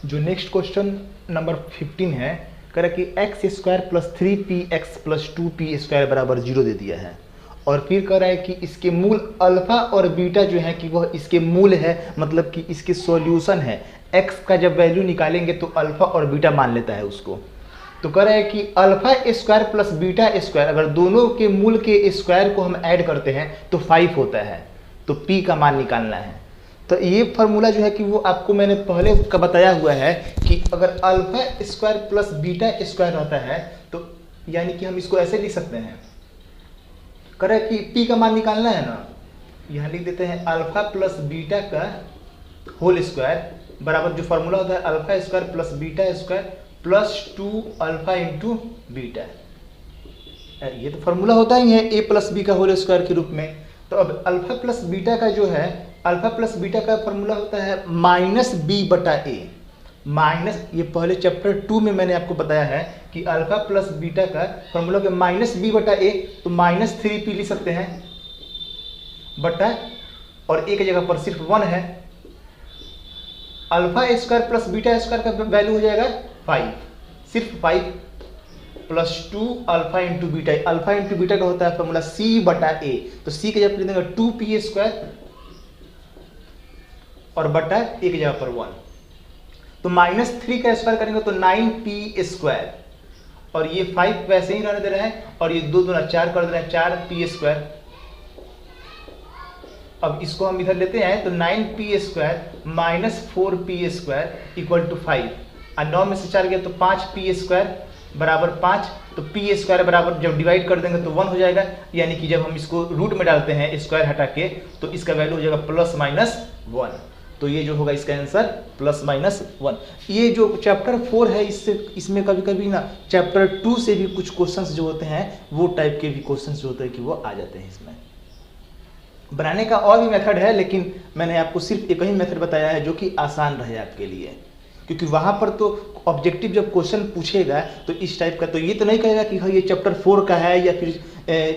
जो next question number 15 है, कह रहा है कि x square plus 3px plus 2p square बराबर 0 दे दिया है। और फिर कह रहा है कि इसके मूल अल्फा और बीटा जो है कि वह इसके मूल है, मतलब कि इसके सॉल्यूशन है। एक्स का जब वैल्यू निकालेंगे तो अल्फा और बीटा मान लेता है उसको। तो कह रहा है कि alpha square plus beta square, अगर दोनों के मूल के स्क्वायर को हम ऐड करते हैं तो 5 होता है। तो p का मान निकालना है। तो ये फार्मूला जो है कि वो आपको मैंने पहले का बताया हुआ है कि अगर alpha square plus beta square रहता है तो यानी कि हम इसको ऐसे लिख सकते हैं। कह रहा है कि p का मान निकालना है ना, यहाँ लिख देते हैं अल्फा प्लस बीटा का होल स्क्वायर बराबर जो फार्मूला होता है alpha square plus beta square plus 2 alpha into beta. ये तो फार्मूला होता ही है a प्लस बी का होल स्क्वायर के रूप में। तो अब अल्फा प्लस बीटा का जो है, अल्फा प्लस बीटा का फार्मूला होता है माइनस बी बटा ए माइनस, ये पहले चैप्टर 2 में मैंने आपको बताया है कि अल्फा प्लस बीटा का फार्मूला के माइनस बी बटा ए, तो माइनस 3p लिख सकते हैं बटा, और ए की जगह पर सिर्फ 1 है। Alpha square plus beta square का वैल्यू हो जाएगा 5, सिर्फ 5 plus 2 alpha into beta. Alpha into beta का होता है फॉर्मूला c बटा a, तो c की जगह पर लिख देंगे 2p स्क्वायर और बटा a की जगह पर 1। तो माइनस 3 का स्क्वायर करेंगे तो 9p स्क्वायर, और ये 5 वैसे ही रहने दे रहे हैं, और ये 2 दूना 4 कर दे रहे हैं 4p स्क्वायर। अब इसको हम इधर लेते हैं तो 9p square minus 4p square equal to 5, और 9 में से 4 गया तो 5p स्क्वायर बराबर 5। तो p स्क्वायर बराबर जब डिवाइड कर देंगे तो 1 हो जाएगा, यानी कि जब हम इसको रूट में डालते हैं स्क्वायर हटा के तो इसका वैल्यू हो जाएगा प्लस माइनस 1। तो ये जो होगा इसका आंसर प्लस माइनस 1। ये जो चैप्टर 4 है इसमें कभी कभी ना चैप्टर 2 से भी कुछ क्वेश्चंस जो होते हैं वो टाइप के भी क्वेश्चंस जो होते हैं कि वो आ जाते हैं। इसमें बनाने का और भी मेथड है, लेकिन मैंने आपको सिर्फ एक ही मेथड बताया है जो कि आसान रहे आपके लिए, क्योंकि वहाँ पर तो ऑब्जेक्टिव जब क्वेश्चन पूछेगा तो इस टाइप का, तो ये तो नहीं कहेगा कि हाँ ये चैप्टर 4 का है या फिर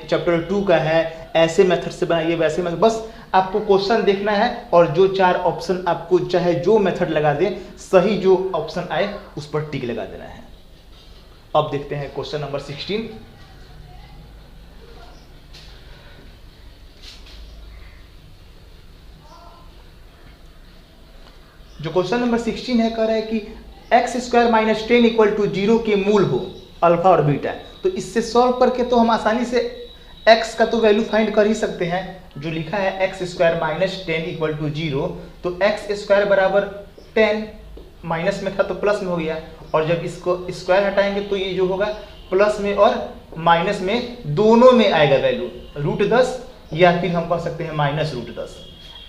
चैप्टर 2 का है, ऐसे मेथड से बनाइए वैसे मेथड। बस आपको क्वेश्चन देखना है और जो 4 ऑप्शन आपको चाहे जो मेथड लगा दे, सही जो ऑप्शन आए उस पर टिक लगा देना है। अब देखते हैं क्वेश्चन नंबर 16। जो क्वेश्चन नंबर 16 है, कह रहा है कि x square minus 10 equal to 0 के मूल हो अल्फा और बीटा। तो इससे सॉल्व करके तो हम आसानी से x का तो वैल्यू फाइंड कर ही सकते हैं। जो लिखा है x square minus 10 equal to 0, तो एक्स स्क्वायर बराबर 10, माइनस में था तो प्लस में हो गया, और जब इसको स्क्वायर हटाएंगे तो ये जो होगा प्लस में और माइनस में दोनों में आएगा वैल्यू √10, या फिर हम कह सकते हैं माइनस √10।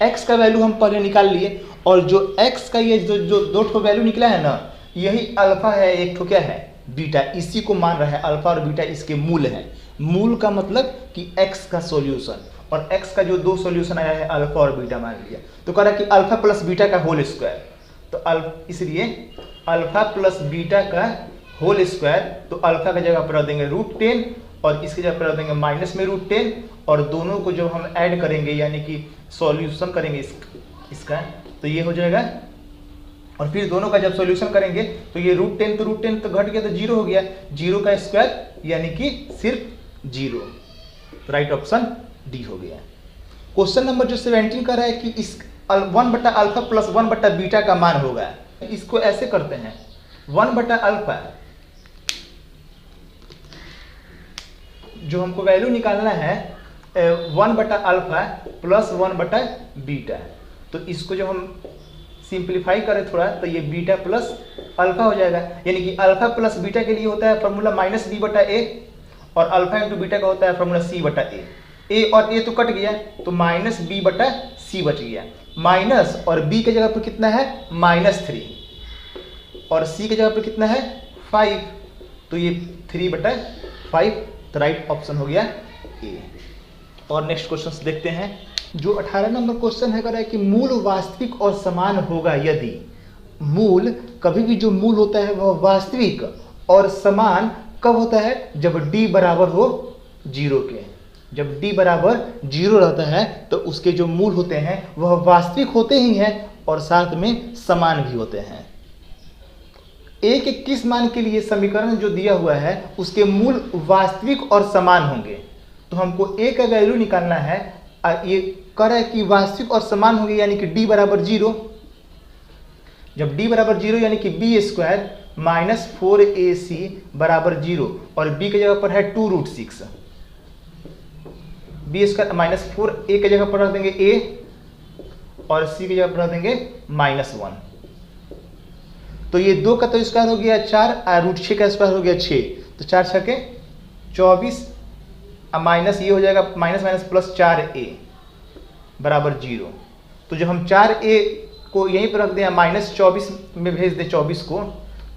x का वैल्यू हम पहले निकाल लिए, और जो x का ये जो 2 वैल्यू निकला है ना, यही अल्फा है, एक तो क्या है बीटा, इसी को मान रहा है अल्फा और बीटा इसके मूल है। मूल का मतलब कि x का सॉल्यूशन, और x का जो 2 सॉल्यूशन आया है अल्फा और बीटा मान लिया। तो कह रहा है कि अल्फा प्लस बीटा का होल स्क्वायर, तो इसलिए अल्फा प्लस बीटा का होल स्क्वायर, तो अल्फा की जगह पर रख देंगे √10 और इसकी जगह पर रख देंगे माइनस में √10, और दोनों को जब हम ऐड करेंगे यानी कि सॉल्यूशन करेंगे इसका, तो ये हो जाएगा, और फिर दोनों का जब सॉल्यूशन करेंगे तो ये √10 तो घट गया तो 0 हो गया, 0 का स्क्वायर यानी कि सिर्फ 0। तो राइट ऑप्शन डी हो गया। क्वेश्चन नंबर जो 17 का रहा है कि इस 1 बटा अल्फा प्लस 1 बटा बीटा का मान होगा। इसको ऐसे करते हैं, 1 बटा अल्फा जो हमको वैल्यू निकालना है 1 बटा अल्फा प्लस 1 बटा बीटा, तो इसको जब हम सिंप्लीफाई करें थोड़ा तो ये बीटा प्लस अल्फा हो जाएगा, यानी कि अल्फा प्लस बीटा के लिए होता है फॉर्मूला माइनस बी बटा ए, और अल्फा इंटू बीटा का होता है फॉर्मूला सी बटा ए। ए और ए तो कट गया तो माइनस बी बटा सी बच गया, माइनस और बी के जगह पर कितना है -3, और सी के जगह पर कितना है 5, तो ये 3 बटा 5, तो राइट ऑप्शन हो गया ए। और नेक्स्ट क्वेश्चन देखते हैं। जो 18 नंबर क्वेश्चन है, कह रहा है कि मूल वास्तविक और समान होगा यदि, मूल कभी भी जो मूल होता है वह वास्तविक और समान कब होता है, जब d बराबर हो 0 के। जब d बराबर 0 रहता है तो उसके जो मूल होते हैं वह वास्तविक होते ही हैं और साथ में समान भी होते हैं। a के किस मान के लिए समीकरण जो दिया हुआ है उसके मूल वास्तविक और समान होंगे। तो हमको a का वैल्यू निकालना है, ये कह रहा है कि वास्तविक और समान होंगे, यानी कि d बराबर 0। जब d बराबर 0 यानी कि b स्क्वायर माइनस 4ac बराबर 0 और b की जगह पर है 2√6, b स्क्वायर माइनस 4a की जगह पर रख देंगे a और c की जगह पर रख देंगे -1। तो ये 2 का तो स्क्वायर हो गया 4 और √6 का स्क्वायर हो गया 6, तो 4 6 के 24 माइनस ये हो जाएगा माइनस माइनस प्लस 4a बराबर 0। तो जब हम 4a को यहीं पर रख दें -24 में भेज दें 24 को,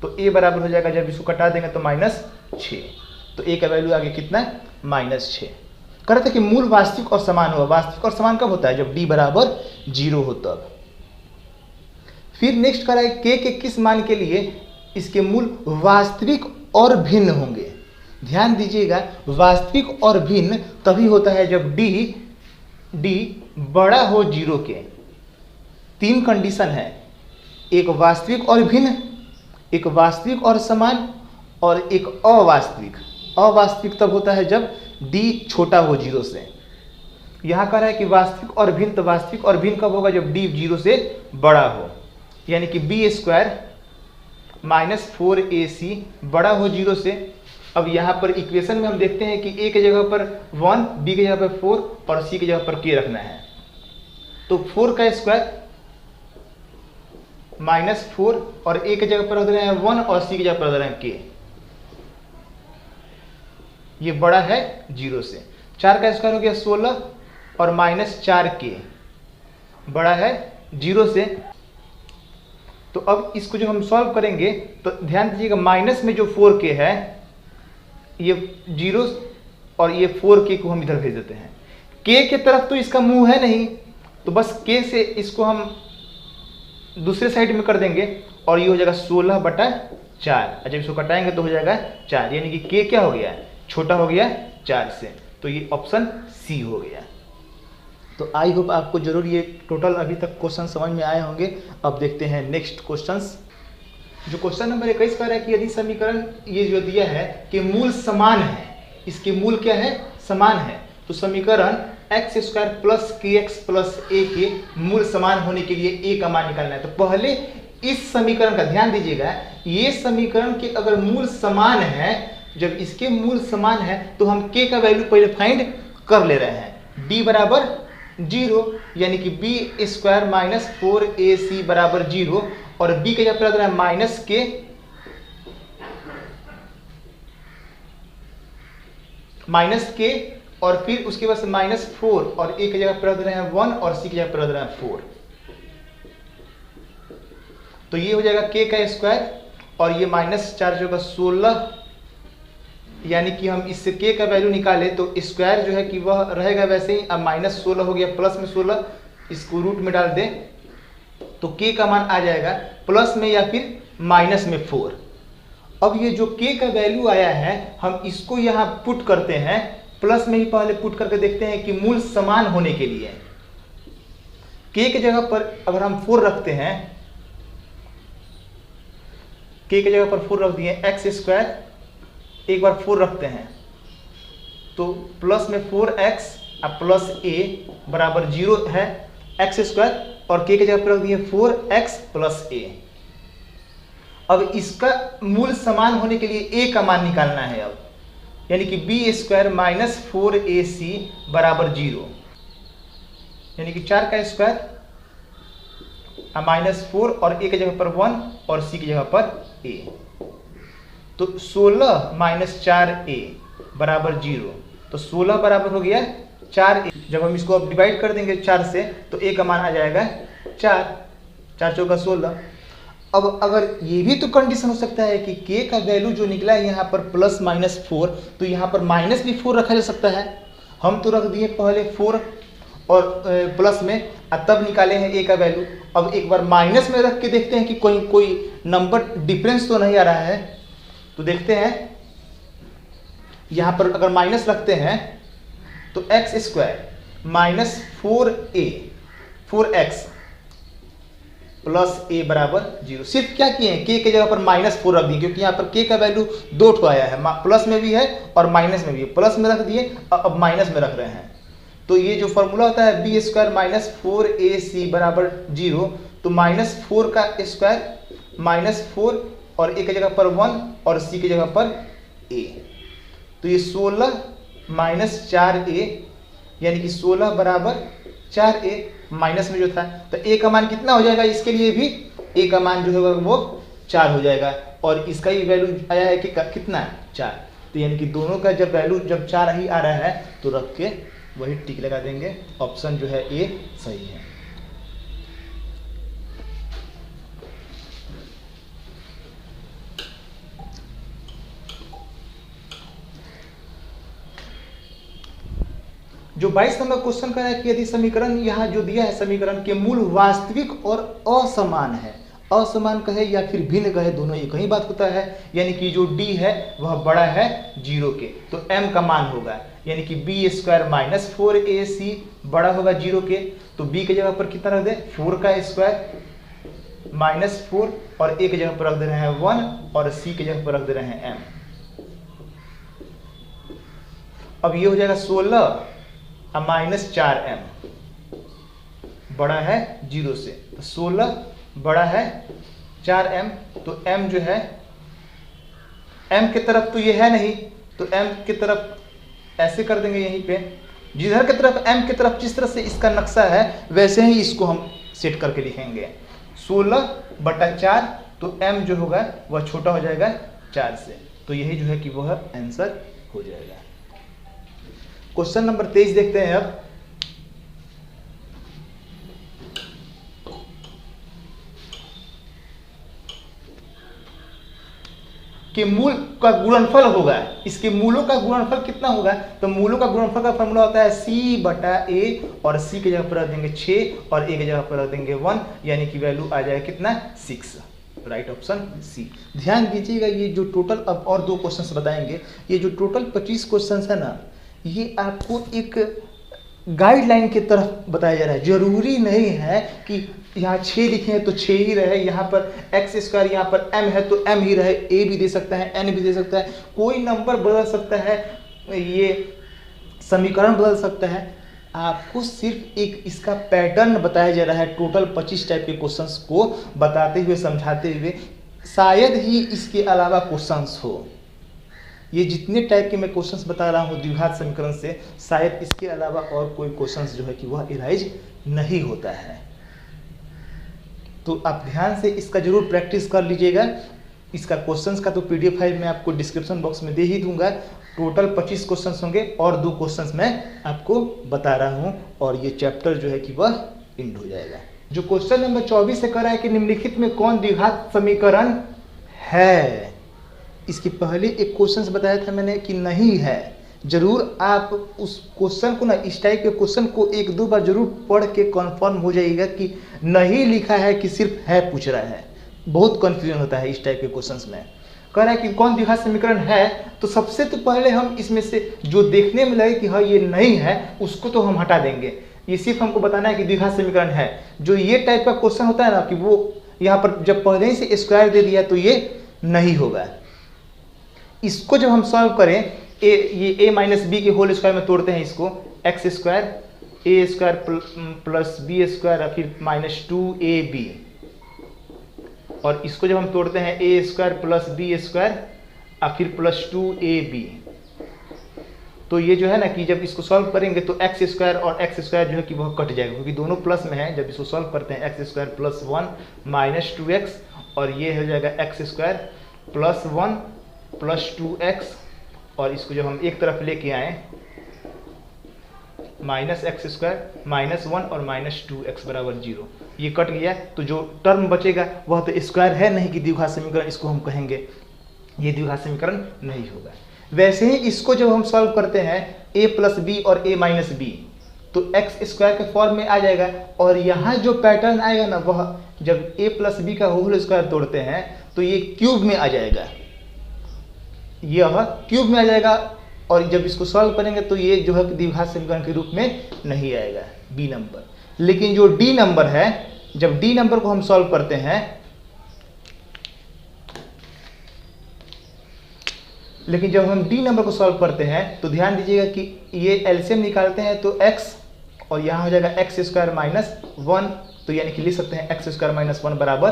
तो a बराबर हो जाएगा, जब इसको कटा देंगे तो -6। तो a का वैल्यू आगे कितना है -6। कह रहे थे कि मूल वास्तविक और समान होगा। वास्तविक और समान कब होता है? जब d बराबर 0 हो तब। फिर नेक्स्ट करा है k के किस मान के लिए इसके मूल वास्तविक और भिन्न होंगे। ध्यान दीजिएगा, वास्तविक और भिन्न तभी होता है जब d बड़ा हो 0 के। 3 कंडीशन है, एक वास्तविक और भिन्न, एक वास्तविक और समान और एक अवास्तविक। अवास्तविक तब होता है जब d छोटा हो 0 से। यहाँ कह रहा है कि वास्तविक और भिन्न, तो वास्तविक और भिन्न कब होगा? जब d 0 से बड़ा हो, यानी कि b स्क्वायर माइनस 4ac बड़ा हो 0 से। अब यहाँ पर इक्वेशन में हम देखते हैं कि a की जगह पर 1, b की जगह पर 4 और c की जगह पर k रखना है। तो 4 का स्क्वायर -4 और a की जगह पर रख रहे हैं 1 और c की जगह पर रख रहे हैं k। ये बड़ा है 0 से। 4 का स्क्वायर हो गया 16 और -4k बड़ा है 0 से। तो अब इसको जब हम सॉल्व करेंगे तो ध्यान दीजिएगा, माइनस में जो 4k है ये 0 और ये 4k को हम इधर भेज देते हैं। k के तरफ तो इसका मुंह है नहीं, तो बस k से इसको हम दूसरे साइड में कर देंगे और ये हो जाएगा 16/4। जब इसको कटाएंगे तो हो जाएगा 4, यानी कि k क्या हो गया? छोटा हो गया 4 से। तो ये ऑप्शन सी हो गया। तो आई होप आपको जरूर ये टोटल अभी तक क्वेश्चन समझ में आए होंगे। अब देखते हैं नेक्स्ट क्वेश्चंस। जो क्वेश्चन नंबर 21 कह रहा है कि यदि समीकरण ये जो दिया है कि मूल समान है, इसके मूल क्या है? समान है। तो समीकरण x² plus kx plus a के मूल समान होने के लिए a का मान निकालना है। तो पहले इस समीकरण का ध्यान दीजिएगा, ये समीकरण के अगर मूल समान है, जब इसके मूल समान है तो हम k का वैल्यू पहले फाइंड कर ले रहे हैं। d बराबर 0 यानी कि b स्क्वायर माइनस 4ac बराबर 0 और b के जगह पर माइनस k और फिर उसके बाद -4 और a की जगह पर रख रहे हैं 1 और c की जगह पर रख रहे हैं 4। तो ये हो जाएगा k का स्क्वायर और ये -4 जो का 16, यानी कि हम इससे k का वैल्यू निकालें तो स्क्वायर जो है कि वह रहेगा वैसे ही। अब -16 हो गया, प्लस में 16, इसको रूट में डाल दें तो k का मान आ जाएगा प्लस में या फिर माइनस में 4। अब ये जो k का वैल्यू आया है हम इसको यहाँ पुट करते हैं, प्लस में ही पहले पुट करके देखते हैं कि मूल समान होने के लिए k की जगह पर अगर हम 4 रखते हैं, k की जगह पर 4 रख दिए, x² एक बार 4 रखते हैं तो प्लस में 4x प्लस a बराबर 0 है, x² और k की जगह पर रख दिए 4x प्लस a। अब इसका मूल समान होने के लिए a का मान निकालना है। अब यानी कि b² माइनस 4ac बराबर 0, यानी कि 4 का स्क्वायर -4 और a की जगह पर 1 और c की जगह पर a। तो 16 माइनस 4a बराबर 0, तो 16 बराबर हो गया 4a। जब हम इसको अब डिवाइड कर देंगे 4 से तो a का मान आ जाएगा 4, 4 चौका 16। अब अगर ये भी तो कंडीशन हो सकता है कि k का वैल्यू जो निकला है यहाँ पर प्लस -4, तो यहाँ पर माइनस भी 4 रखा जा सकता है। हम तो रख दिए पहले 4 और प्लस में, तब निकाले हैं a का वैल्यू। अब एक बार माइनस में रख के देखते हैं कि कोई नंबर डिफरेंस तो नहीं आ रहा है। तो देखते हैं, यहाँ पर अगर माइनस रखते हैं तो x² माइनस 4x प्लस ए बराबर 0। सिर्फ क्या किए हैं, के जगह पर -4 रख दिए, क्योंकि यहाँ पर के का वैल्यू 2 ठो आया है, प्लस में भी है और माइनस में भी है। प्लस में रख दिए, अब माइनस में रख रहे हैं। तो ये जो फॉर्मूला होता है बी स्क्वायर माइनस 4ac बराबर 0, तो -4 का स्क्वायर -4 और ए की जगह पर 1 और सी की जगह पर a, तो ये 16 माइनस 4a यानी कि 16 बराबर 4a, माइनस में जो था तो a का मान कितना हो जाएगा, इसके लिए भी a का मान जो होगा वो 4 हो जाएगा और इसका ही वैल्यू आया है कि कितना है 4। तो यानी कि दोनों का जब वैल्यू जब 4 ही आ रहा है तो रख के वही टिक लगा देंगे, ऑप्शन जो है ए सही है। जो 22 नंबर क्वेश्चन का है कि यदि समीकरण यहाँ जो दिया है समीकरण के मूल वास्तविक और असमान है, असमान कहे या फिर भिन्न कहे, दोनों एक ही बात होता है, यानी कि जो d है वह बड़ा है 0 के, तो m का मान होगा यानी कि b स्क्वायर माइनस 4ac बड़ा होगा 0 के, तो b की जगह पर कितना रख दें 4 का स्क्वायर -4 और a की जगह पर रख दे रहे हैं 1 और c की जगह पर रख दे रहे हैं m। अब ये हो जाएगा 16 -4m बड़ा है 0 से, तो 16 बड़ा है 4m, तो m जो है m की तरफ तो ये है नहीं, तो m की तरफ ऐसे कर देंगे यहीं पे, जिधर की तरफ m की तरफ जिस तरह से इसका नक्शा है वैसे ही इसको हम सेट करके लिखेंगे 16/4, तो m जो होगा वह छोटा हो जाएगा 4 से, तो यही जो है कि वह आंसर हो जाएगा। क्वेश्चन नंबर 23 देखते हैं अब। कि मूल का गुणनफल होगा, इसके मूलों का गुणनफल कितना होगा, तो मूलों का गुणनफल का फॉर्मूला होता है c/a और c की जगह पर रख देंगे 6 और a की जगह पर रख देंगे 1, यानी कि वैल्यू आ जाएगा कितना 6, राइट ऑप्शन सी। ध्यान दीजिएगा ये जो टोटल अब और 2 क्वेश्चंस बताएंगे, ये जो टोटल 25 क्वेश्चंस है ना, ये आपको एक गाइडलाइन की तरफ बताया जा रहा है। जरूरी नहीं है कि यहाँ 6 लिखे हैं तो 6 ही रहे, यहाँ पर x स्क्वायर यहाँ पर m है तो m ही रहे, a भी दे सकता है n भी दे सकता है, कोई नंबर बदल सकता है, ये समीकरण बदल सकता है। आपको सिर्फ एक इसका पैटर्न बताया जा रहा है टोटल 25 टाइप के क्वेश्चंस को बताते हुए समझाते हुए, शायद ही इसके अलावा क्वेश्चंस हो। ये जितने टाइप के मैं क्वेश्चंस बता रहा हूँ द्विघात समीकरण से, शायद इसके अलावा और कोई क्वेश्चंस जो है कि वह इराइज नहीं होता है। तो आप ध्यान से इसका जरूर प्रैक्टिस कर लीजिएगा। इसका क्वेश्चंस का तो पीडीएफ फाइल मैं आपको डिस्क्रिप्शन बॉक्स में दे ही दूंगा। टोटल 25 क्वेश्चंस होंगे और 2 क्वेश्चंस मैं आपको बता रहा हूँ और ये चैप्टर जो है कि वह एंड हो जाएगा। जो क्वेश्चन नंबर 24 से कर रहा है कि निम्नलिखित में कौन द्विघात समीकरण है। इसके पहले एक क्वेश्चन बताया था मैंने कि नहीं है। जरूर आप उस क्वेश्चन को ना, इस टाइप के क्वेश्चन को 1-2 बार जरूर पढ़ के कंफर्म हो जाइएगा कि नहीं लिखा है कि सिर्फ है पूछ रहा है। बहुत कंफ्यूजन होता है इस टाइप के क्वेश्चंस में। कह रहा है कि कौन द्विघात समीकरण है, तो सबसे तो पहले हम इसमें से जो देखने में लगे कि हाँ ये नहीं है उसको तो हम हटा देंगे। ये सिर्फ हमको बताना है कि द्विघात समीकरण है। जो ये टाइप का क्वेश्चन होता है ना कि वो यहाँ पर जब पहले ही से स्क्वायर दे दिया तो ये नहीं होगा। इसको जब हम सॉल्व करें, ये a माइनस बी के होल स्क्वायर में तोड़ते हैं इसको, एक्स स्क्वायर ए स्क्वायर प्लस बी स्क्वायर फिर -2ab, और इसको जब हम तोड़ते हैं ए स्क्वायर प्लस बी स्क्वायर फिर +2ab, तो ये जो है ना कि जब इसको सॉल्व करेंगे तो एक्स स्क्वायर और एक्स स्क्वायर जो है कि वह कट जाएगा क्योंकि दोनों प्लस में है। जब इसको सॉल्व करते हैं एक्स स्क्वायर +1 -2x और ये हो जाएगा एक्स स्क्वायर +1 +2x, और इसको जब हम एक तरफ लेके आए -x स्क्वायर -1 और -2x बराबर 0, ये कट गया। तो जो टर्म बचेगा वह तो स्क्वायर है नहीं कि द्विघात समीकरण इसको हम कहेंगे, ये द्विघात समीकरण नहीं होगा। वैसे ही इसको जब हम सॉल्व करते हैं a + b और a - b, तो x स्क्वायर के फॉर्म में आ जाएगा, और यहाँ जो पैटर्न आएगा ना वह जब a + b का होल स्क्वायर तोड़ते हैं तो ये क्यूब में आ जाएगा, यह क्यूब में आ जाएगा, और जब इसको सॉल्व करेंगे तो ये जो है द्विघात समीकरण के रूप में नहीं आएगा b नंबर। लेकिन जो d नंबर है जब डी नंबर को हम सॉल्व करते हैं, लेकिन जब हम डी नंबर को सॉल्व करते हैं तो ध्यान दीजिएगा कि ये एलसीएम निकालते हैं तो x और यहाँ हो जाएगा एक्स स्क्वायर माइनस 1, तो यानी कि लिख सकते हैं एक्स स्क्वायर माइनस 1 बराबर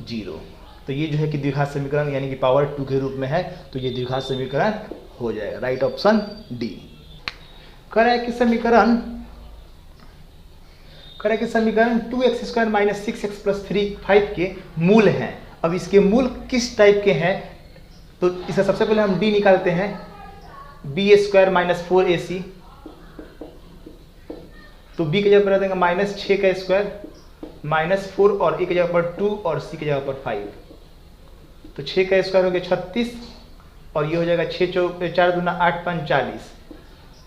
0। तो ये जो है कि द्विघात समीकरण यानी कि पावर 2 के रूप में है, तो ये द्विघात समीकरण हो जाएगा। Right option D. कह रहा है कि समीकरण 2x square minus 6x plus 3 5 के मूल हैं। अब इसके मूल किस टाइप के हैं, तो इसे सबसे पहले हम d निकालते हैं, बी स्क्वायर माइनस 4ac, तो b की जगह पर रख देंगे माइनस 6 का स्क्वायर माइनस 4 और a की जगह पर 2 और c की जगह पर 5, तो 6 का स्क्वायर हो गया 36 और ये हो जाएगा 6 4 दूना 8 5 40।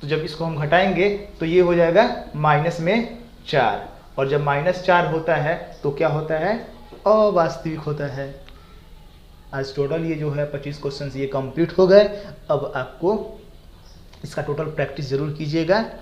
तो जब इसको हम घटाएंगे तो ये हो जाएगा माइनस में 4, और जब माइनस 4 होता है तो क्या होता है, अवास्तविक होता है। आज टोटल ये जो है 25 क्वेश्चंस ये कंप्लीट हो गए। अब आपको इसका टोटल प्रैक्टिस जरूर कीजिएगा।